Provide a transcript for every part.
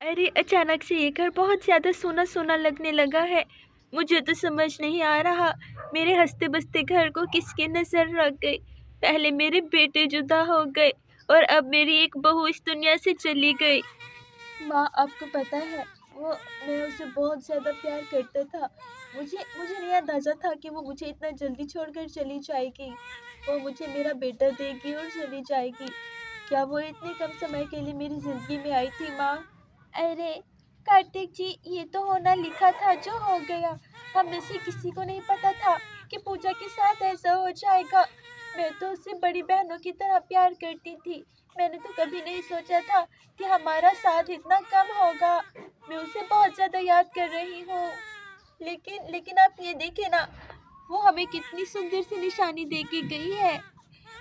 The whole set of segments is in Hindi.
अरे अचानक से ये घर बहुत ज़्यादा सोना सोना लगने लगा है। मुझे तो समझ नहीं आ रहा मेरे हंसते बसते घर को किसकी नज़र लग गई। पहले मेरे बेटे जुदा हो गए और अब मेरी एक बहू इस दुनिया से चली गई। माँ, आपको पता है वो मैं उसे बहुत ज़्यादा प्यार करता था। मुझे मुझे नहीं अंदाज़ा था कि वो मुझे इतना जल्दी छोड़कर चली जाएगी। वो मुझे मेरा बेटा देगी और चली जाएगी। क्या वो इतने कम समय के लिए मेरी ज़िंदगी में आई थी माँ? अरे कार्तिक जी, ये तो होना लिखा था जो हो गया। हम में से किसी को नहीं पता था कि पूजा के साथ ऐसा हो जाएगा। मैं तो उससे बड़ी बहनों की तरह प्यार करती थी। मैंने तो कभी नहीं सोचा था कि हमारा साथ इतना कम होगा। मैं उसे बहुत ज़्यादा याद कर रही हूँ। लेकिन आप ये देखें ना, वो हमें कितनी सुंदर सी निशानी दे के गई है।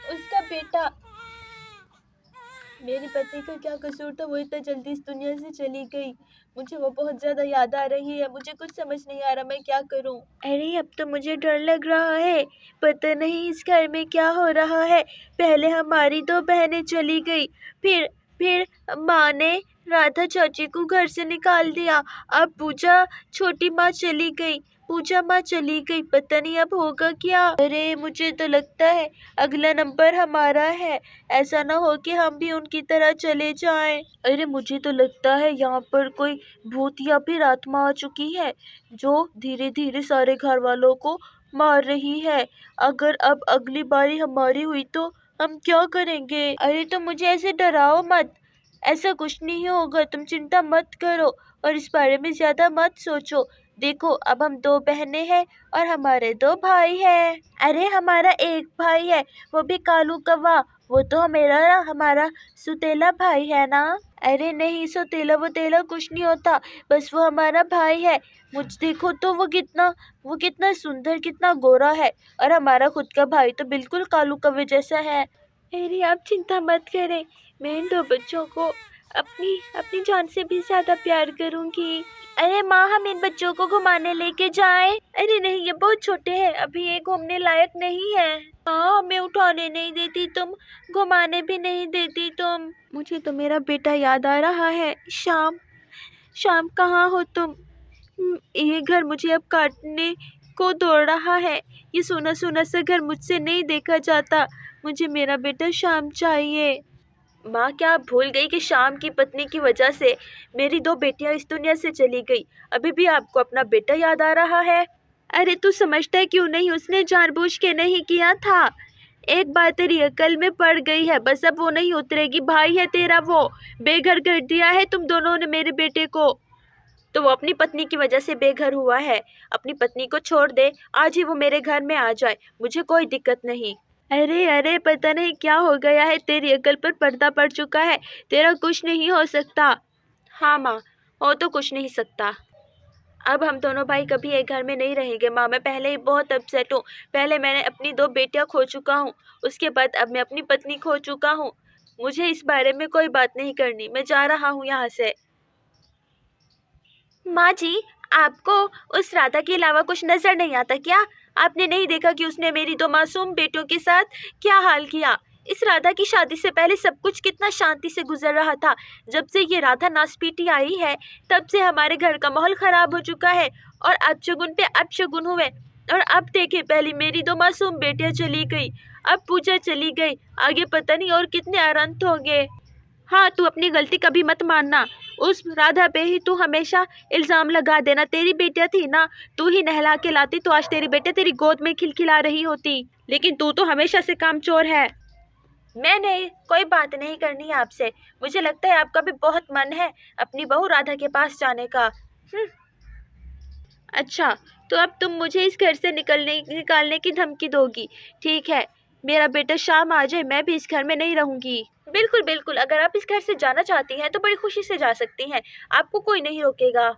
उसका बेटा, मेरे पति का क्या कसूर था, वो इतना जल्दी इस दुनिया से चली गई। मुझे वो बहुत ज़्यादा याद आ रही है। मुझे कुछ समझ नहीं आ रहा मैं क्या करूं। अरे अब तो मुझे डर लग रहा है। पता नहीं इस घर में क्या हो रहा है। पहले हमारी दो बहनें चली गई, फिर माँ ने राधा चाची को घर से निकाल दिया। अब पूजा छोटी माँ चली गई, पूजा माँ चली गई। पता नहीं अब होगा क्या। अरे मुझे तो लगता है अगला नंबर हमारा है। ऐसा ना हो कि हम भी उनकी तरह चले जाएं। अरे मुझे तो लगता है यहाँ पर कोई भूत या फिर आत्मा आ चुकी है जो धीरे धीरे सारे घर वालों को मार रही है। अगर अब अगली बारी हमारी हुई तो हम क्या करेंगे? अरे तो मुझे ऐसे डराओ मत। ऐसा कुछ नहीं होगा, तुम चिंता मत करो और इस बारे में ज्यादा मत सोचो। देखो अब हम दो बहनें हैं और हमारे दो भाई हैं। अरे हमारा एक भाई है, वो भी कालू कौवा। वो तो हमारा सुतेला भाई है ना। अरे नहीं, सुतेला वुतेला कुछ नहीं होता, बस वो हमारा भाई है। मुझ देखो तो वो कितना सुंदर, कितना गोरा है। और हमारा खुद का भाई तो बिल्कुल कालू कौवे जैसा है। अरे आप चिंता मत करें, मैं इन दो बच्चों को अपनी अपनी जान से भी ज्यादा प्यार करूंगी। अरे माँ, हम इन बच्चों को घुमाने लेके जाएं? अरे नहीं, ये बहुत छोटे हैं, अभी ये घूमने लायक नहीं है। हाँ, हमें उठाने नहीं देती तुम, घुमाने भी नहीं देती तुम। मुझे तो मेरा बेटा याद आ रहा है। शाम, शाम कहाँ हो तुम? ये घर मुझे अब काटने को दौड़ रहा है। ये सोना सोना सा घर मुझसे नहीं देखा जाता। मुझे मेरा बेटा शाम चाहिए। माँ, क्या आप भूल गई कि शाम की पत्नी की वजह से मेरी दो बेटियां इस दुनिया से चली गई? अभी भी आपको अपना बेटा याद आ रहा है? अरे तू समझता है क्यों नहीं, उसने जानबूझ के नहीं किया था। एक बात तेरी अकल में पड़ गई है, बस अब वो नहीं उतरेगी। भाई है तेरा, वो बेघर कर दिया है तुम दोनों ने मेरे बेटे को। तो वो अपनी पत्नी की वजह से बेघर हुआ है। अपनी पत्नी को छोड़ दे, आज ही वो मेरे घर में आ जाए, मुझे कोई दिक्कत नहीं। अरे अरे, पता नहीं क्या हो गया है, तेरी अकल पर पर्दा पड़ चुका है। तेरा कुछ नहीं हो सकता। हाँ माँ, हो तो कुछ नहीं सकता। अब हम दोनों भाई कभी एक घर में नहीं रहेंगे माँ। मैं पहले ही बहुत अपसेट हूँ। पहले मैंने अपनी दो बेटियाँ खो चुका हूँ, उसके बाद अब मैं अपनी पत्नी खो चुका हूँ। मुझे इस बारे में कोई बात नहीं करनी, मैं जा रहा हूँ यहाँ से। माँ जी, आपको उस राधा के अलावा कुछ नजर नहीं आता क्या? आपने नहीं देखा कि उसने मेरी दो मासूम बेटियों के साथ क्या हाल किया? इस राधा की शादी से पहले सब कुछ कितना शांति से गुजर रहा था। जब से ये राधा नासपीटी आई है, तब से हमारे घर का माहौल खराब हो चुका है और अपशगुन पे अपशगुन हुए। और अब देखे, पहले मेरी दो मासूम बेटियां चली गई, अब पूजा चली गई, आगे पता नहीं और कितने अनंत होंगे। हाँ, तू अपनी गलती कभी मत मानना। उस राधा पे ही तू हमेशा इल्ज़ाम लगा देना। तेरी बेटियां थी ना, तू ही नहला के लाती तो आज तेरी बेटे तेरी गोद में खिलखिला रही होती। लेकिन तू तो हमेशा से कामचोर है। मैं नहीं, कोई बात नहीं करनी आपसे। मुझे लगता है आपका भी बहुत मन है अपनी बहू राधा के पास जाने का। अच्छा, तो अब तुम मुझे इस घर से निकालने की धमकी दोगी? ठीक है, मेरा बेटा शाम आ जाए, मैं भी इस घर में नहीं रहूंगी। बिल्कुल बिल्कुल, अगर आप इस घर से जाना चाहती हैं तो बड़ी खुशी से जा सकती हैं, आपको कोई नहीं रोकेगा।